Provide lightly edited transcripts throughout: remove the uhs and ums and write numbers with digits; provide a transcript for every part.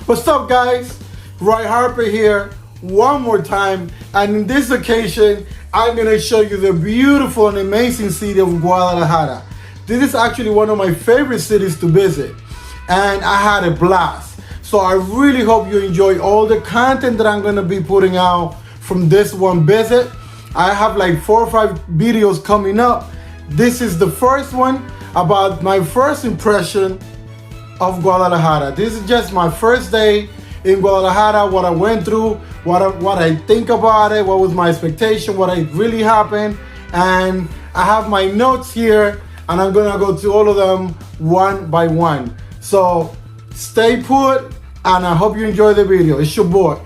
What's up, guys? Roy Harper here one more time, and in this occasion I'm gonna show you the beautiful and amazing city of Guadalajara. This is actually one of my favorite cities to visit, and I had a blast. So I really hope you enjoy all the content that I'm gonna be putting out from this one visit. I have like 4 or 5 videos coming up. This is the first one about my first impression of Guadalajara. This is just my first day in Guadalajara, what I went through, what I think about it, what was my expectation, what really happened. And I have my notes here, and I'm gonna go to all of them one by one. So stay put, and I hope you enjoy the video. It's your boy.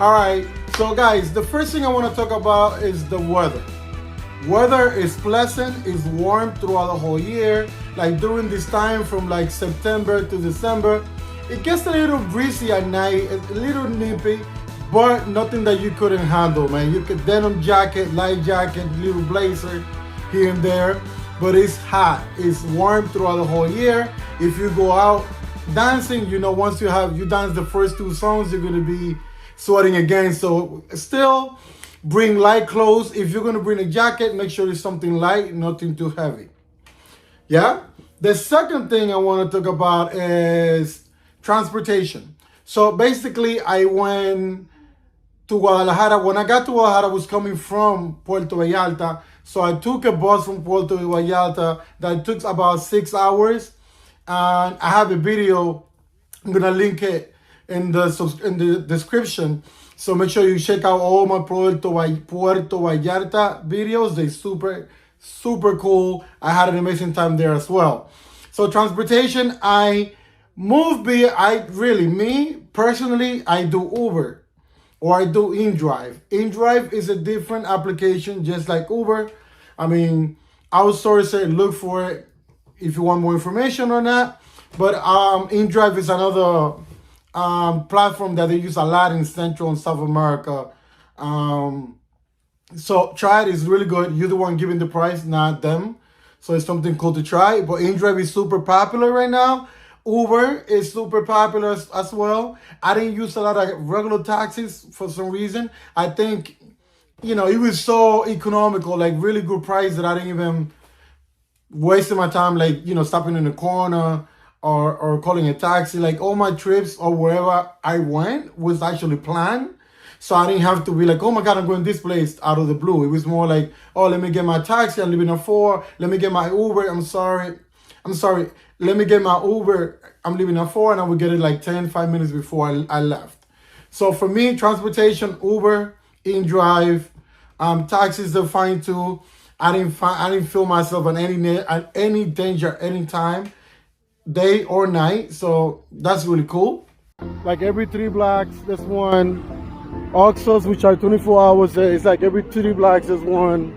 Alright, so guys, the first thing I want to talk about is the weather. Weather is pleasant, it's warm throughout the whole year. Like during this time from like September to December, it gets a little breezy at night, a little nippy, but nothing that you couldn't handle, man. You could denim jacket, light jacket, little blazer here and there, but it's hot. It's warm throughout the whole year. If you go out dancing, you know, once you dance the first 2 songs, you're gonna be sweating again. So still bring light clothes. If you're gonna bring a jacket, make sure it's something light, nothing too heavy. Yeah. The second thing I want to talk about is transportation. So basically I went to Guadalajara. When I got to Guadalajara, I was coming from Puerto Vallarta. So I took a bus from Puerto Vallarta that took about 6 hours. And I have a video, I'm gonna link it in the description, so make sure you check out all my Puerto Vallarta videos. They're super cool. I had an amazing time there as well. So transportation, me personally, I do Uber or I do InDrive. InDrive is a different application, just like Uber. I mean, outsource it, look for it if you want more information on that. But InDrive is another platform that they use a lot in Central and South America. So try it, it's really good. You're the one giving the price, not them. So it's something cool to try. But InDrive is super popular right now. Uber is super popular as well. I didn't use a lot of regular taxis for some reason. I think, you know, it was so economical, like really good price, that I didn't even waste my time, like, you know, stopping in the corner or calling a taxi. Like all my trips or wherever I went was actually planned. So I didn't have to be like, oh my God, I'm going this place out of the blue. It was more like, oh, let me get my taxi, I'm leaving at 4. Let me get my Uber, I'm sorry. Let me get my Uber, I'm leaving at 4, and I would get it like 5 minutes before I left. So for me, transportation, Uber, InDrive, taxis are fine too. I didn't feel myself in any danger anytime, day or night, so that's really cool. Like every 3 blocks there's one. Oxos, which are 24 hours, it's like every 3 blocks there's one.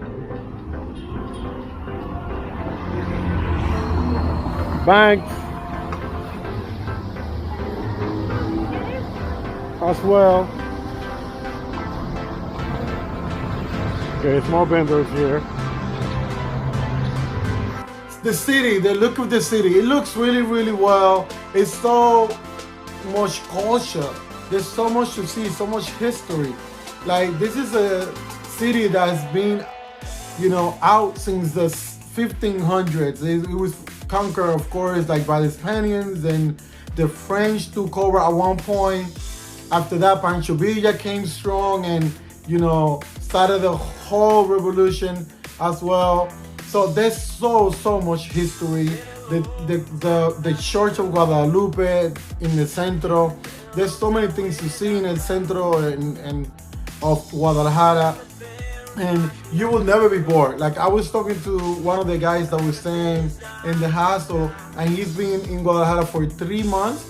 Banks as well. Okay, small vendors here. The city, the look of the city, it looks really well. It's so much culture. There's so much to see, so much history. Like, this is a city that's been, you know, out since the 1500s. It was conquered, of course, like by the Spaniards, and the French took over at one point. After that, Pancho Villa came strong and, you know, started the whole revolution as well. So there's so much history. The Church of Guadalupe in the centro. There's so many things to see in el centro and of Guadalajara, and you will never be bored. Like, I was talking to one of the guys that was staying in the hostel, and he's been in Guadalajara for 3 months.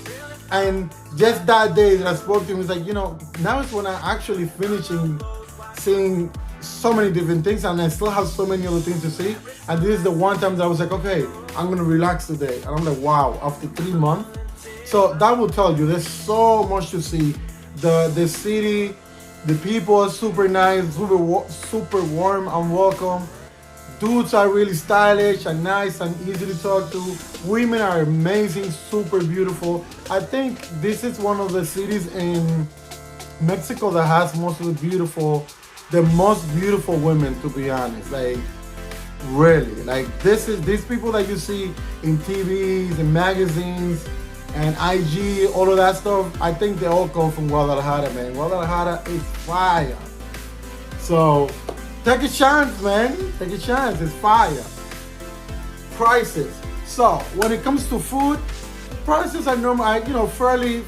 And just that day that I spoke to him, he's like, now is when I actually finishing seeing so many different things, and I still have so many other things to see. And this is the one time that I was like, okay, I'm gonna relax today. And I'm like, wow, after 3 months. So that will tell you there's so much to see. The city, the people are super nice, super warm and welcome. Dudes are really stylish and nice and easy to talk to. Women are amazing, super beautiful. I think this is one of the cities in Mexico that has the most beautiful women, to be honest. Like, really, like these people that you see in TVs and magazines and IG, all of that stuff, I think they all come from Guadalajara, man. Guadalajara is fire. So take a chance, man. Take a chance. It's fire. Prices. So when it comes to food, prices are normal, fairly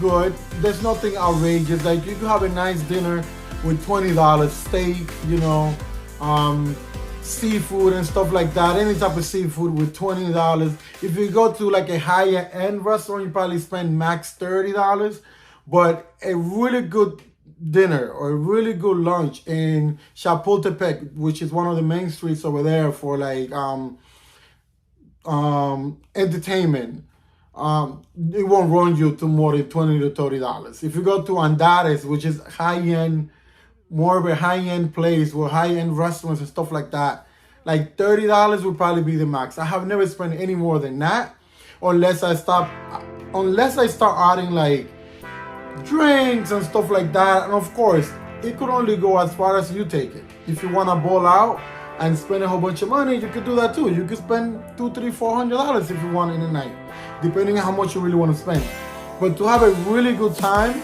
good. There's nothing outrageous. Like, you can have a nice dinner with $20, steak, seafood and stuff like that. Any type of seafood with $20. If you go to like a higher end restaurant, you probably spend max $30. But a really good dinner or a really good lunch in Chapultepec, which is one of the main streets over there for like entertainment, it won't run you to more than $20 to $30. If you go to Andares, which is more of a high-end place with high-end restaurants and stuff like that, like $30 would probably be the max. I have never spent any more than that, unless I start adding like drinks and stuff like that. And of course, it could only go as far as you take it. If you want to ball out and spend a whole bunch of money, you could do that too. You could spend $200, $300, $400 if you want in a night, depending on how much you really want to spend. But to have a really good time,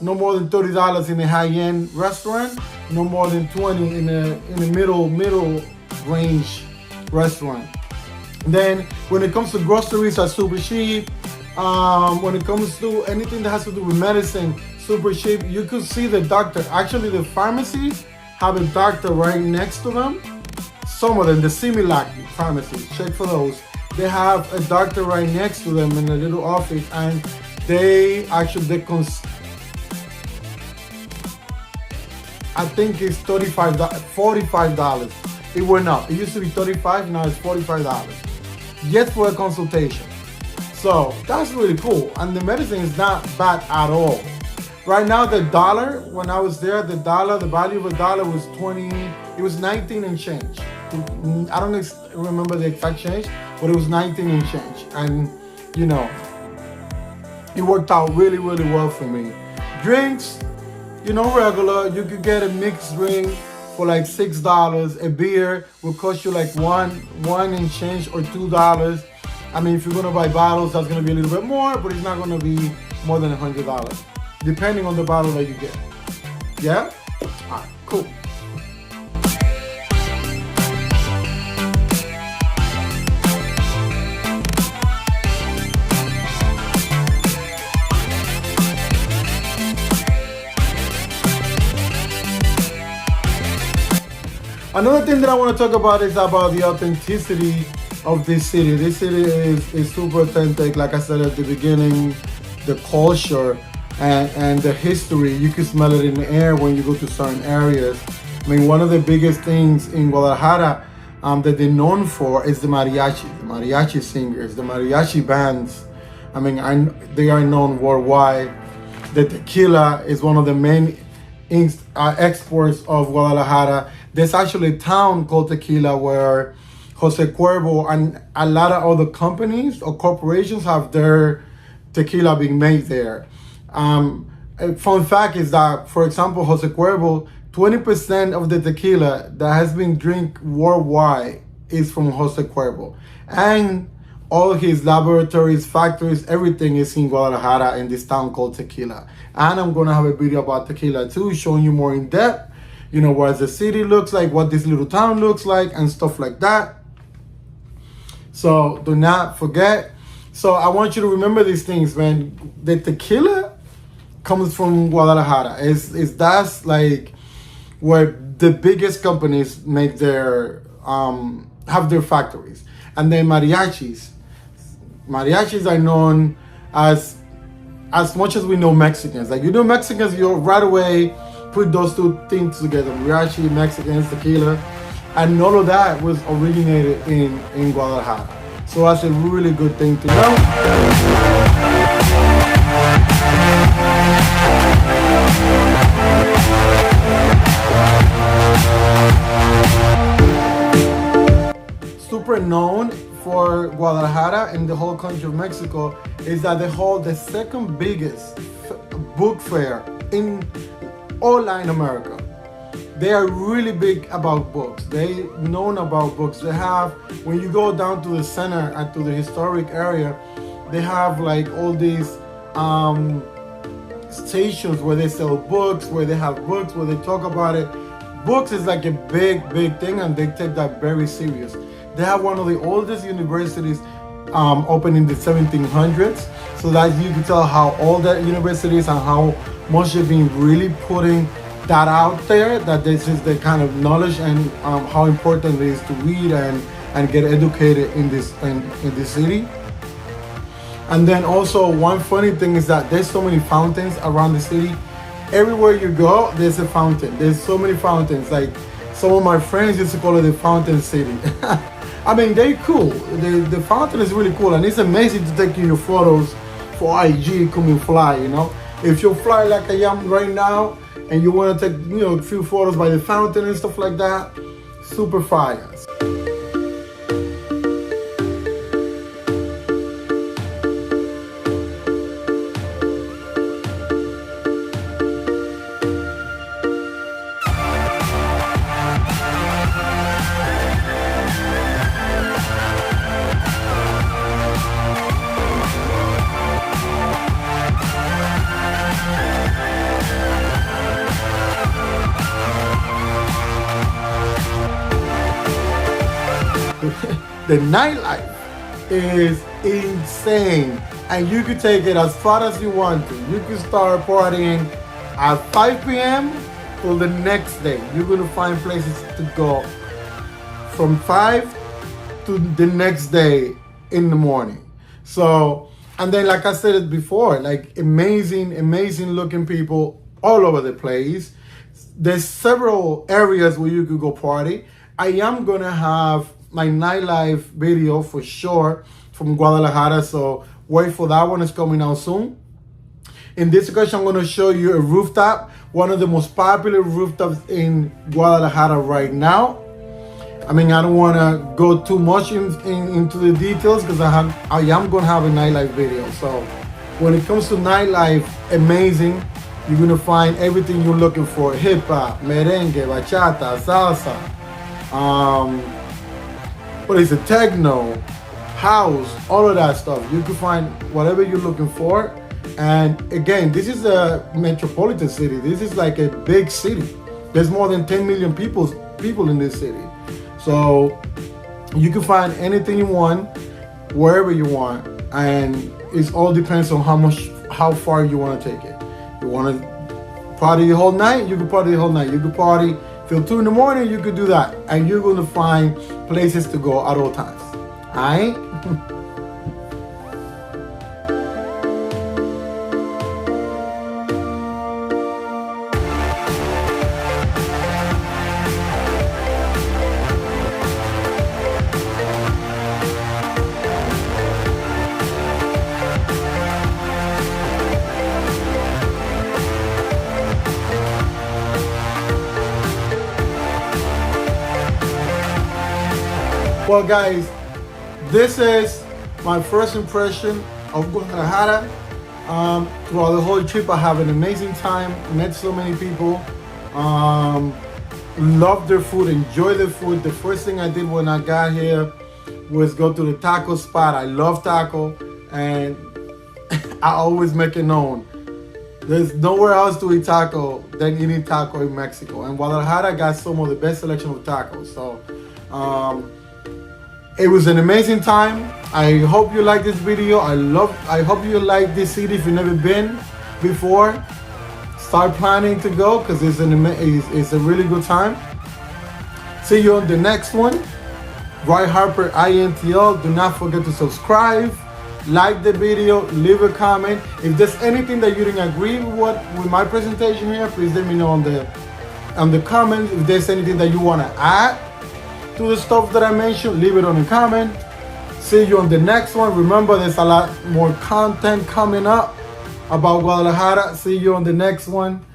no more than $30 in a high-end restaurant, no more than $20 in a middle range restaurant. Then when it comes to groceries, are super cheap. When it comes to anything that has to do with medicine, super cheap. You could see the doctor. Actually, the pharmacies have a doctor right next to them. Some of them, the Similac pharmacies, check for those. They have a doctor right next to them in a little office, and I think it's $45. It went up. It used to be $35, now it's $45. Just for a consultation. So that's really cool. And the medicine is not bad at all. Right now, the dollar, when I was there, the value of a dollar was 19 and change. I don't remember the exact change, but it was 19 and change. And, it worked out really, really well for me. Drinks, regular, you could get a mixed drink for like $6. A beer will cost you like one and change or $2. I mean, if you're gonna buy bottles, that's gonna be a little bit more, but it's not gonna be more than $100, depending on the bottle that you get. Yeah? All right, cool. Another thing that I want to talk about is about the authenticity of this city. This city is super authentic. Like I said at the beginning, the culture and the history, you can smell it in the air when you go to certain areas. I mean, one of the biggest things in Guadalajara that they're known for is the mariachi singers, the mariachi bands. I mean, they are known worldwide. The tequila is one of the main exports of Guadalajara. There's actually a town called Tequila where Jose Cuervo and a lot of other companies or corporations have their tequila being made there. A fun fact is that, for example, Jose Cuervo, 20% of the tequila that has been drunk worldwide is from Jose Cuervo. And all his laboratories, factories, everything is in Guadalajara in this town called Tequila. And I'm gonna have a video about tequila too, showing you more in depth. you know, what the city looks like, what this little town looks like, and stuff like that. So do not forget. So I want you to remember these things, man. The tequila comes from Guadalajara. That's like where the biggest companies make their have their factories. And then mariachis are known as much as we know Mexicans. Like, you know Mexicans, you right away put those two things together: mariachi, Mexicans, tequila, and all of that was originated in Guadalajara. So that's a really good thing to know. Super known for Guadalajara and the whole country of Mexico is that they hold the second biggest book fair in all Latin America. They are really big about books. They known about books. They have, when you go down to the center and to the historic area, they have like all these stations where they sell books, where they have books, where they talk about it. Books is like a big thing, and they take that very serious. They have one of the oldest universities opened in the 1700s, so that you can tell how old that university is and how much they've been really putting that out there, that this is the kind of knowledge and how important it is to read and get educated in this city. And then also one funny thing is that there's so many fountains around the city. Everywhere you go, there's a fountain. There's so many fountains. Like, some of my friends used to call it the Fountain City. I mean, they're cool. The fountain is really cool, and it's amazing to take your photos for IG, come and fly, you know. If you fly like I am right now, and you want to take, you know, a few photos by the fountain and stuff like that, super fire. The nightlife is insane, and you can take it as far as you want to. You can start partying at 5 p.m. till the next day. You're gonna find places to go from 5 to the next day in the morning. So, and then like I said it before, like amazing looking people all over the place. There's several areas where you could go party. I am gonna have my nightlife video for sure from Guadalajara, so wait for that one. It's coming out soon. In this occasion, I'm going to show you a rooftop, one of the most popular rooftops in Guadalajara right now. I mean, I don't want to go too much into the details because I am going to have a nightlife video. So when it comes to nightlife, amazing. You're going to find everything you're looking for: hip hop, merengue, bachata, salsa, what is it, techno, house, all of that stuff. You can find whatever you're looking for. And again, this is a metropolitan city. This is like a big city. There's more than 10 million people in this city. So you can find anything you want, wherever you want. And it all depends on how far you want to take it. You want to party the whole night, you can party the whole night. You can party till 2 in the morning, you could do that. And you're going to find places to go at all times. Alright? Well, guys, this is my first impression of Guadalajara. Throughout the whole trip, I have an amazing time, met so many people, love their food, enjoy their food. The first thing I did when I got here was go to the taco spot. I love taco, and I always make it known. There's nowhere else to eat taco than eating taco in Mexico. And Guadalajara got some of the best selection of tacos. So it was an amazing time. I hope you like this video. I hope you like this city. If you've never been before, start planning to go because it's a really good time. See you on the next one. rayharperintl. Do not forget to subscribe, like the video, leave a comment. If there's anything that you didn't agree with my presentation here, please let me know on the comments. If there's anything that you want to add to the stuff that I mentioned, leave it on the comment. See you on the next one. Remember, there's a lot more content coming up about Guadalajara. See you on the next one.